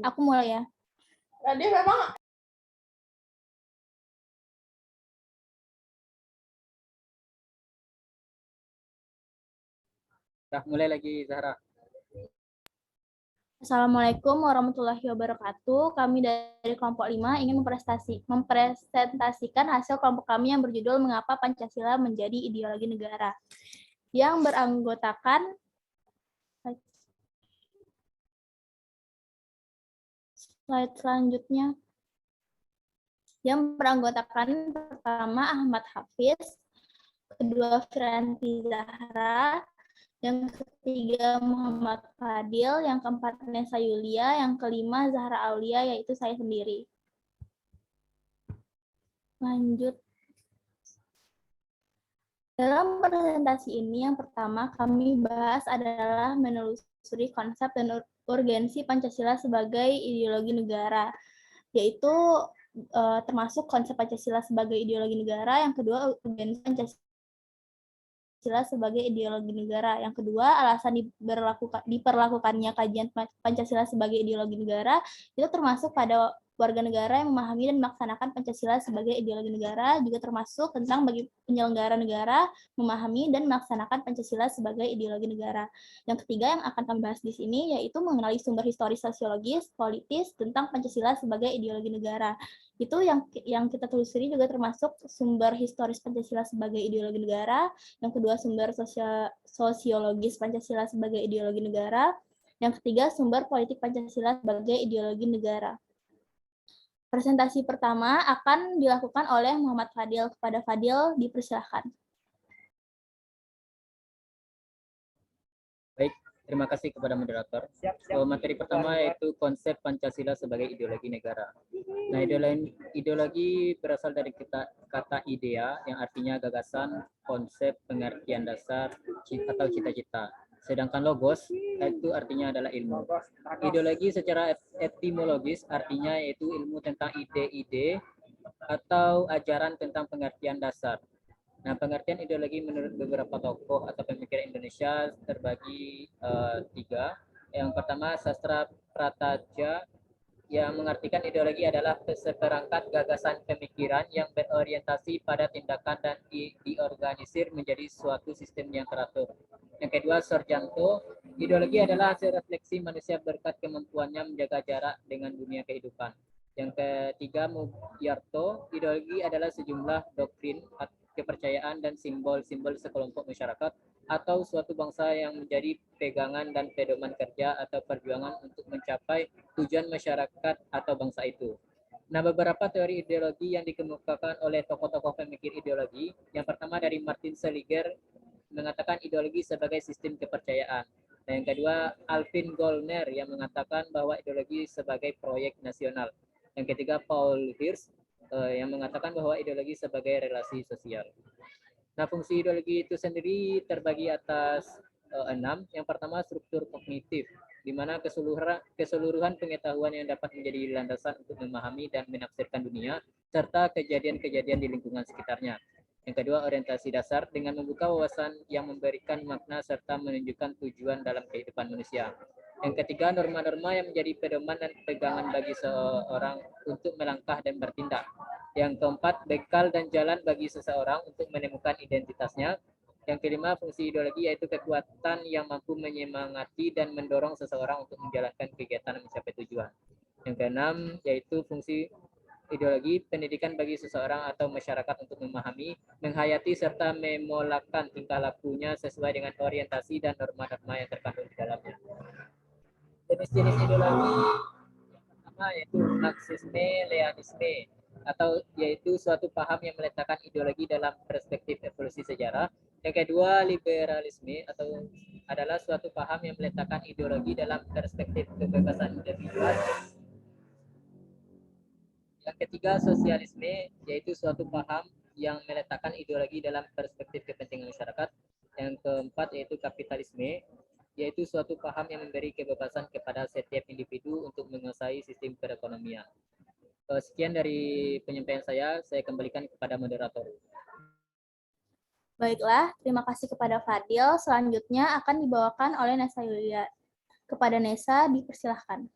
Aku mulai ya. Tadi memang mulai lagi Zahra. Assalamualaikum warahmatullahi wabarakatuh. Kami dari kelompok 5 ingin mempresentasikan hasil kelompok kami yang berjudul Mengapa Pancasila Menjadi Ideologi Negara. Yang beranggotakan slide selanjutnya. Yang beranggotakan pertama Ahmad Hafiz, kedua Firanti Zahra, yang ketiga Muhammad Fadil, yang keempat Nesa Yulia, yang kelima Zahra Aulia, yaitu saya sendiri. Lanjut. Dalam presentasi ini yang pertama kami bahas adalah menelusuri konsep dan urgensi Pancasila sebagai ideologi negara, yaitu termasuk konsep Pancasila sebagai ideologi negara, yang kedua urgensi Pancasila sebagai ideologi negara. Yang kedua, alasan diperlakukannya kajian Pancasila sebagai ideologi negara itu termasuk pada warga negara yang memahami dan melaksanakan Pancasila sebagai ideologi negara, juga termasuk tentang bagi penyelenggara negara memahami dan melaksanakan Pancasila sebagai ideologi negara. Yang ketiga yang akan kami bahas di sini yaitu mengenali sumber historis sosiologis, politis tentang Pancasila sebagai ideologi negara. Itu yang kita telusuri juga termasuk sumber historis Pancasila sebagai ideologi negara, yang kedua sumber sosiologis Pancasila sebagai ideologi negara, yang ketiga sumber politik Pancasila sebagai ideologi negara. Presentasi pertama akan dilakukan oleh Muhammad Fadil. Kepada Fadil, dipersilahkan. Baik, terima kasih kepada moderator. Materi pertama yaitu konsep Pancasila sebagai ideologi negara. Nah, ideologi berasal dari kata idea yang artinya gagasan, konsep, pengertian dasar, atau cita-cita. Sedangkan logos itu artinya adalah ilmu. Ideologi secara etimologis artinya yaitu ilmu tentang ide-ide atau ajaran tentang pengertian dasar. Nah, pengertian ideologi menurut beberapa tokoh atau pemikir Indonesia terbagi tiga. Yang pertama, Sastra Prataja yang mengartikan ideologi adalah seperangkat gagasan pemikiran yang berorientasi pada tindakan dan diorganisir menjadi suatu sistem yang teratur. Yang kedua, Sorjanto, ideologi adalah hasil refleksi manusia berkat kemampuannya menjaga jarak dengan dunia kehidupan. Yang ketiga, Mugyarto, ideologi adalah sejumlah doktrin, kepercayaan, dan simbol-simbol sekelompok masyarakat atau suatu bangsa yang menjadi pegangan dan pedoman kerja atau perjuangan untuk mencapai tujuan masyarakat atau bangsa itu. Nah, beberapa teori ideologi yang dikemukakan oleh tokoh-tokoh pemikir ideologi. Yang pertama dari Martin Seligger mengatakan ideologi sebagai sistem kepercayaan. Nah, yang kedua Alvin Goldner yang mengatakan bahwa ideologi sebagai proyek nasional. Yang ketiga Paul Hirsch yang mengatakan bahwa ideologi sebagai relasi sosial. Nah, fungsi ideologi itu sendiri terbagi atas 6. Yang pertama, struktur kognitif, di mana keseluruhan pengetahuan yang dapat menjadi landasan untuk memahami dan menafsirkan dunia, serta kejadian-kejadian di lingkungan sekitarnya. Yang kedua, orientasi dasar, dengan membuka wawasan yang memberikan makna serta menunjukkan tujuan dalam kehidupan manusia. Yang ketiga, norma-norma yang menjadi pedoman dan pegangan bagi seorang untuk melangkah dan bertindak. Yang keempat, bekal dan jalan bagi seseorang untuk menemukan identitasnya. Yang kelima, fungsi ideologi yaitu kekuatan yang mampu menyemangati dan mendorong seseorang untuk menjalankan kegiatan mencapai tujuan. Yang keenam, yaitu fungsi ideologi pendidikan bagi seseorang atau masyarakat untuk memahami, menghayati, serta memolakan tingkah lakunya sesuai dengan orientasi dan norma-norma yang terkandung di dalamnya. Jenis-jenis ideologi pertama yaitu Marxisme-Leninisme, atau yaitu suatu paham yang meletakkan ideologi dalam perspektif evolusi sejarah. Yang kedua, liberalisme atau adalah suatu paham yang meletakkan ideologi dalam perspektif kebebasan individual. Yang ketiga, sosialisme, yaitu suatu paham yang meletakkan ideologi dalam perspektif kepentingan masyarakat. Yang keempat yaitu kapitalisme, yaitu suatu paham yang memberi kebebasan kepada setiap individu untuk menguasai sistem perekonomian. Sekian dari penyampaian saya kembalikan kepada moderator. Baiklah, terima kasih kepada Fadil. Selanjutnya akan dibawakan oleh Nesa Yulia. Kepada Nesa, dipersilahkan.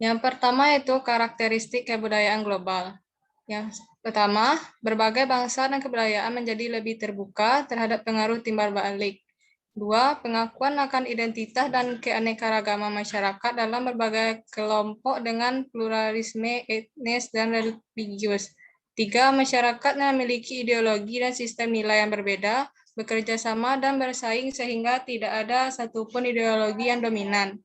Yang pertama itu karakteristik kebudayaan global. Yang pertama, berbagai bangsa dan kebudayaan menjadi lebih terbuka terhadap pengaruh timbal balik. Dua, pengakuan akan identitas dan keanekaragaman masyarakat dalam berbagai kelompok dengan pluralisme etnis dan religius. Tiga, masyarakat yang memiliki ideologi dan sistem nilai yang berbeda, bekerja sama dan bersaing sehingga tidak ada satupun ideologi yang dominan.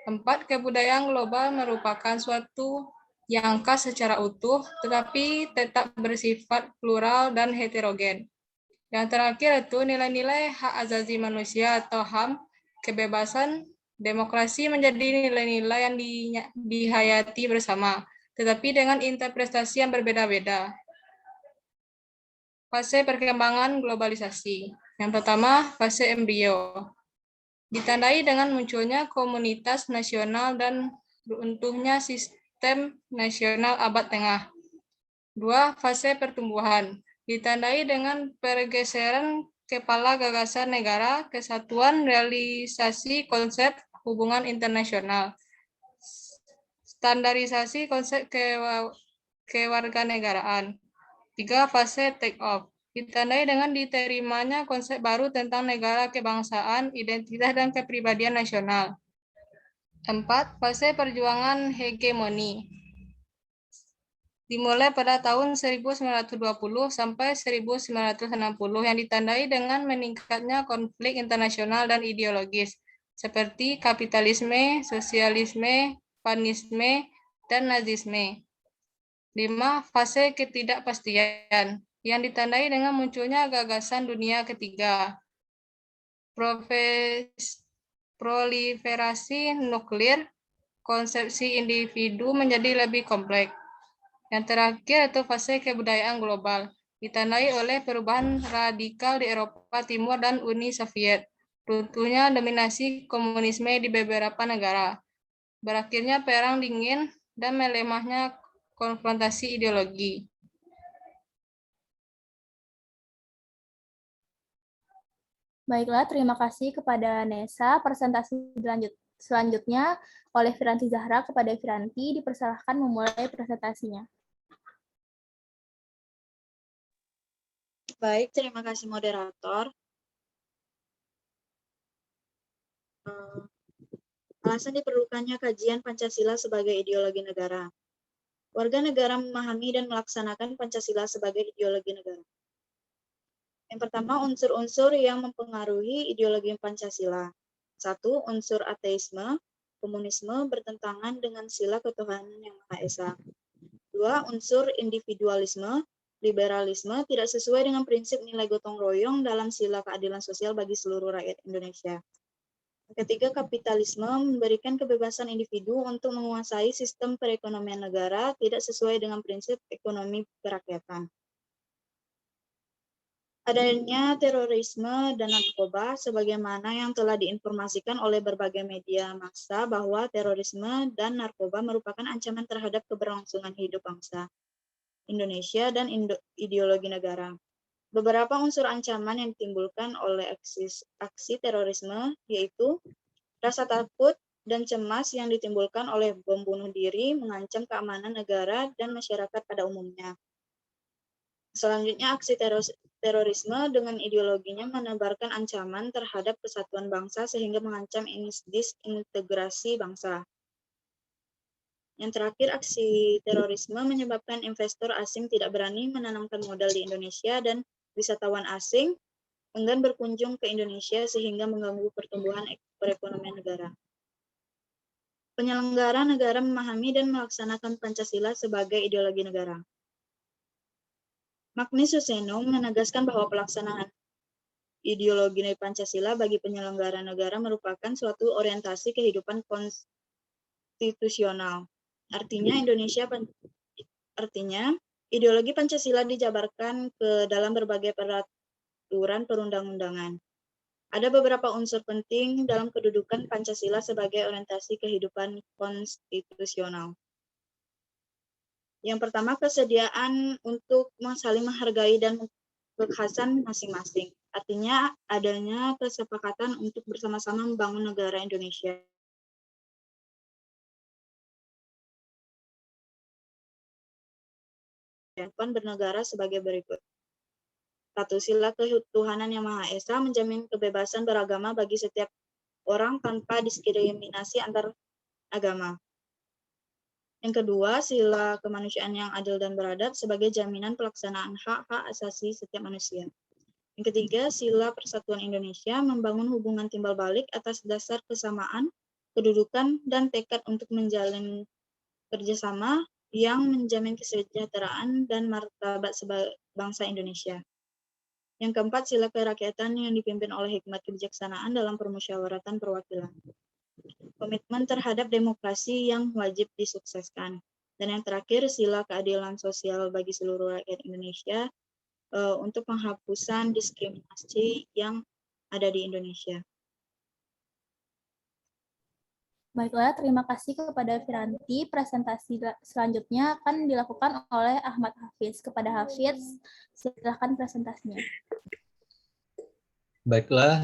Empat, kebudayaan global merupakan suatu yang khas secara utuh, tetapi tetap bersifat plural dan heterogen. Yang terakhir itu nilai-nilai hak asasi manusia atau HAM, kebebasan, demokrasi menjadi nilai-nilai yang dihayati bersama, tetapi dengan interpretasi yang berbeda-beda. Fase perkembangan globalisasi. Yang pertama, fase embrio. Ditandai dengan munculnya komunitas nasional dan runtuhnya sistem nasional abad tengah. Dua, fase pertumbuhan. Ditandai dengan pergeseran kepala gagasan negara, kesatuan realisasi konsep hubungan internasional, standarisasi konsep kewarganegaraan. Tiga, fase take off. Ditandai dengan diterimanya konsep baru tentang negara, kebangsaan, identitas, dan kepribadian nasional. Empat, fase perjuangan hegemoni. Dimulai pada tahun 1920 sampai 1960 yang ditandai dengan meningkatnya konflik internasional dan ideologis, seperti kapitalisme, sosialisme, panisme, dan nazisme. 5. Fase ketidakpastian, yang ditandai dengan munculnya gagasan dunia ketiga, proliferasi nuklir, konsepsi individu menjadi lebih kompleks. Yang terakhir itu fase kebudayaan global, ditandai oleh perubahan radikal di Eropa Timur dan Uni Soviet, runtuhnya dominasi komunisme di beberapa negara, berakhirnya Perang Dingin, dan melemahnya konfrontasi ideologi. Baiklah, terima kasih kepada Nesa. Presentasi selanjutnya oleh Firanti Zahra kepada Firanti. Dipersilahkan memulai presentasinya. Baik, terima kasih moderator. Alasan diperlukannya kajian Pancasila sebagai ideologi negara. Warga negara memahami dan melaksanakan Pancasila sebagai ideologi negara. Yang pertama, unsur-unsur yang mempengaruhi ideologi Pancasila. 1. Unsur ateisme, komunisme bertentangan dengan sila ketuhanan yang Maha Esa. 2. Unsur individualisme, liberalisme tidak sesuai dengan prinsip nilai gotong royong dalam sila keadilan sosial bagi seluruh rakyat Indonesia. Ketiga, kapitalisme memberikan kebebasan individu untuk menguasai sistem perekonomian negara tidak sesuai dengan prinsip ekonomi kerakyatan. Adanya terorisme dan narkoba, sebagaimana yang telah diinformasikan oleh berbagai media massa bahwa terorisme dan narkoba merupakan ancaman terhadap keberlangsungan hidup bangsa Indonesia dan ideologi negara. Beberapa unsur ancaman yang ditimbulkan oleh aksi terorisme yaitu rasa takut dan cemas yang ditimbulkan oleh bom bunuh diri mengancam keamanan negara dan masyarakat pada umumnya. Selanjutnya, aksi terorisme dengan ideologinya menebarkan ancaman terhadap persatuan bangsa sehingga mengancam disintegrasi bangsa. Yang terakhir, aksi terorisme menyebabkan investor asing tidak berani menanamkan modal di Indonesia dan wisatawan asing enggan berkunjung ke Indonesia sehingga mengganggu pertumbuhan perekonomian negara. Penyelenggara negara memahami dan melaksanakan Pancasila sebagai ideologi negara. Magnis Suseno menegaskan bahwa pelaksanaan ideologi Pancasila bagi penyelenggara negara merupakan suatu orientasi kehidupan konstitusional. Artinya, ideologi Pancasila dijabarkan ke dalam berbagai peraturan perundang-undangan. Ada beberapa unsur penting dalam kedudukan Pancasila sebagai orientasi kehidupan konstitusional. Yang pertama, kesediaan untuk saling menghargai dan kekhasan masing-masing. Artinya adanya kesepakatan untuk bersama-sama membangun negara Indonesia. Bernegara sebagai berikut. 1. Sila ketuhanan Yang Maha Esa menjamin kebebasan beragama bagi setiap orang tanpa diskriminasi antar agama. Yang kedua, sila kemanusiaan yang adil dan beradab sebagai jaminan pelaksanaan hak-hak asasi setiap manusia. Yang ketiga, sila persatuan Indonesia membangun hubungan timbal balik atas dasar kesamaan, kedudukan, dan tekad untuk menjalin kerjasama yang menjamin kesejahteraan dan martabat bangsa Indonesia. Yang keempat, sila kerakyatan yang dipimpin oleh hikmat kebijaksanaan dalam permusyawaratan perwakilan. Komitmen terhadap demokrasi yang wajib disukseskan. Dan yang terakhir, sila keadilan sosial bagi seluruh rakyat Indonesia untuk penghapusan diskriminasi yang ada di Indonesia. Baiklah, terima kasih kepada Firanti. Presentasi selanjutnya akan dilakukan oleh Ahmad Hafiz. Kepada Hafiz, silakan presentasinya. Baiklah,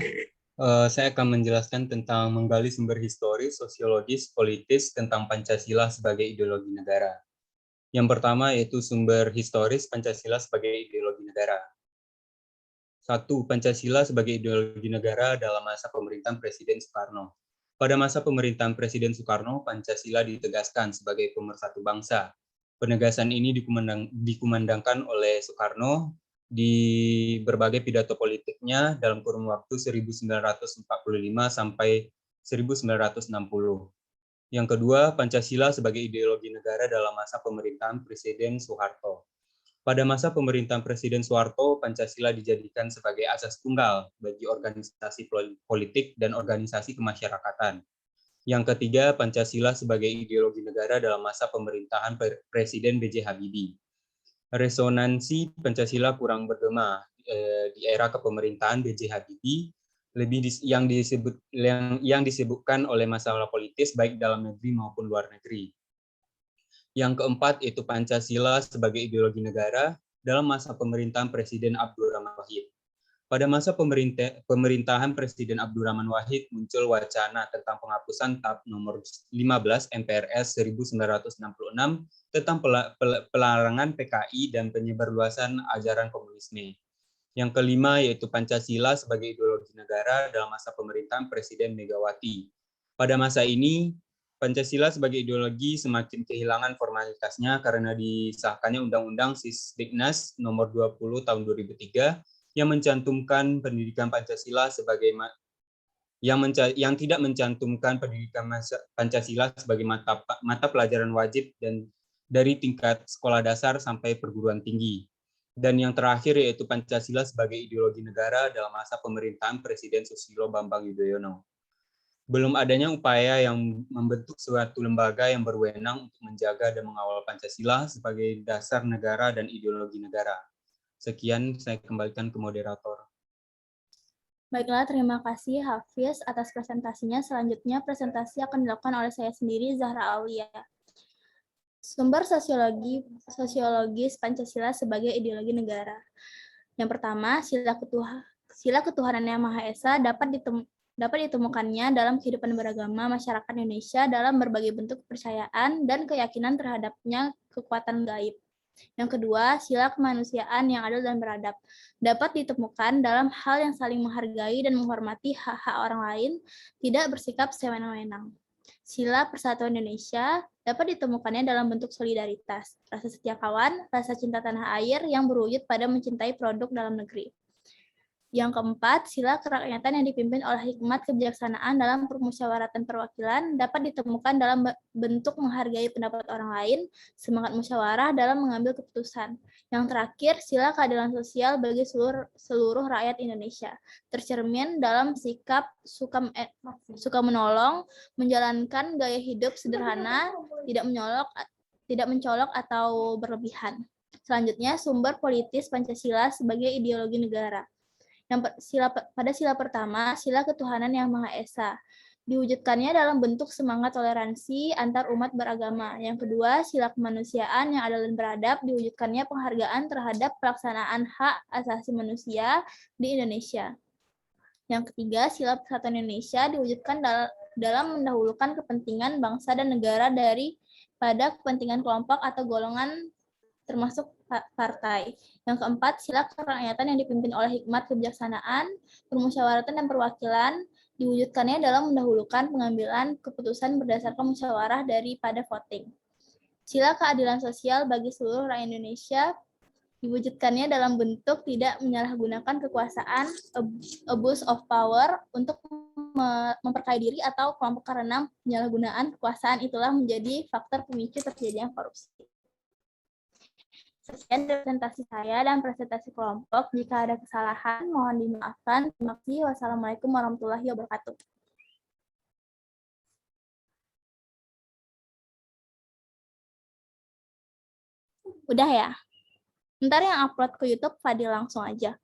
saya akan menjelaskan tentang menggali sumber historis, sosiologis, politis tentang Pancasila sebagai ideologi negara. Yang pertama yaitu sumber historis Pancasila sebagai ideologi negara. 1. Pancasila sebagai ideologi negara dalam masa pemerintahan Presiden Soekarno. Pada masa pemerintahan Presiden Soekarno, Pancasila ditegaskan sebagai pemersatu bangsa. Penegasan ini dikumandangkan oleh Soekarno di berbagai pidato politiknya dalam kurun waktu 1945 sampai 1960. Yang kedua, Pancasila sebagai ideologi negara dalam masa pemerintahan Presiden Soeharto. Pada masa pemerintahan Presiden Soeharto, Pancasila dijadikan sebagai asas tunggal bagi organisasi politik dan organisasi kemasyarakatan. Yang ketiga, Pancasila sebagai ideologi negara dalam masa pemerintahan Presiden B.J. Habibie. Resonansi Pancasila kurang bergema di era kepemerintahan B.J. Habibie, yang disebutkan oleh masalah politis baik dalam negeri maupun luar negeri. Yang keempat, yaitu Pancasila sebagai ideologi negara dalam masa pemerintahan Presiden Abdurrahman Wahid. Pada masa pemerintahan Presiden Abdurrahman Wahid muncul wacana tentang penghapusan TAP nomor 15 MPRS 1966 tentang pelarangan PKI dan penyebarluasan ajaran komunisme. Yang kelima, yaitu Pancasila sebagai ideologi negara dalam masa pemerintahan Presiden Megawati. Pada masa ini, Pancasila sebagai ideologi semakin kehilangan formalitasnya karena disahkannya Undang-Undang Sisdiknas nomor 20 tahun 2003 yang mencantumkan pendidikan Pancasila sebagai yang tidak mencantumkan pendidikan Pancasila sebagai mata pelajaran wajib dan dari tingkat sekolah dasar sampai perguruan tinggi. Dan yang terakhir yaitu Pancasila sebagai ideologi negara dalam masa pemerintahan Presiden Susilo Bambang Yudhoyono. Belum adanya upaya yang membentuk suatu lembaga yang berwenang untuk menjaga dan mengawal Pancasila sebagai dasar negara dan ideologi negara. Sekian, saya kembalikan ke moderator. Baiklah, terima kasih Hafiz atas presentasinya. Selanjutnya presentasi akan dilakukan oleh saya sendiri, Zahra Aulia. Sumber sosiologis Pancasila sebagai ideologi negara. Yang pertama, sila ketuhanan Yang Maha Esa dapat ditemukannya dalam kehidupan beragama masyarakat Indonesia dalam berbagai bentuk kepercayaan dan keyakinan terhadapnya kekuatan gaib. Yang kedua, sila kemanusiaan yang adil dan beradab dapat ditemukan dalam hal yang saling menghargai dan menghormati hak-hak orang lain, tidak bersikap sewenang-wenang. Sila persatuan Indonesia dapat ditemukannya dalam bentuk solidaritas, rasa setia kawan, rasa cinta tanah air yang berwujud pada mencintai produk dalam negeri. Yang keempat, sila kerakyatan yang dipimpin oleh hikmat kebijaksanaan dalam permusyawaratan perwakilan dapat ditemukan dalam bentuk menghargai pendapat orang lain, semangat musyawarah dalam mengambil keputusan. Yang terakhir, sila keadilan sosial bagi seluruh rakyat Indonesia, tercermin dalam sikap suka menolong, menjalankan gaya hidup sederhana, tidak mencolok atau berlebihan. Selanjutnya, sumber politis Pancasila sebagai ideologi negara. Pada sila pertama, sila ketuhanan Yang Maha Esa. diwujudkannya dalam bentuk semangat toleransi antar umat beragama. Yang kedua, sila kemanusiaan yang adil dan beradab, diwujudkannya penghargaan terhadap pelaksanaan hak asasi manusia di Indonesia. Yang ketiga, sila persatuan Indonesia diwujudkan dalam mendahulukan kepentingan bangsa dan negara daripada kepentingan kelompok atau golongan termasuk partai. Yang keempat, sila kerakyatan yang dipimpin oleh hikmat kebijaksanaan, permusyawaratan dan perwakilan, diwujudkannya dalam mendahulukan pengambilan keputusan berdasarkan musyawarah daripada voting. Sila keadilan sosial bagi seluruh rakyat Indonesia, diwujudkannya dalam bentuk tidak menyalahgunakan kekuasaan, abuse of power, untuk memperkaya diri atau kelompok karena penyalahgunaan kekuasaan itulah menjadi faktor pemicu terjadinya korupsi. Sekian presentasi saya dan presentasi kelompok. Jika ada kesalahan, mohon dimaafkan. Terima kasih. Wassalamualaikum warahmatullahi wabarakatuh. Udah ya? Ntar yang upload ke YouTube, Fadil langsung aja.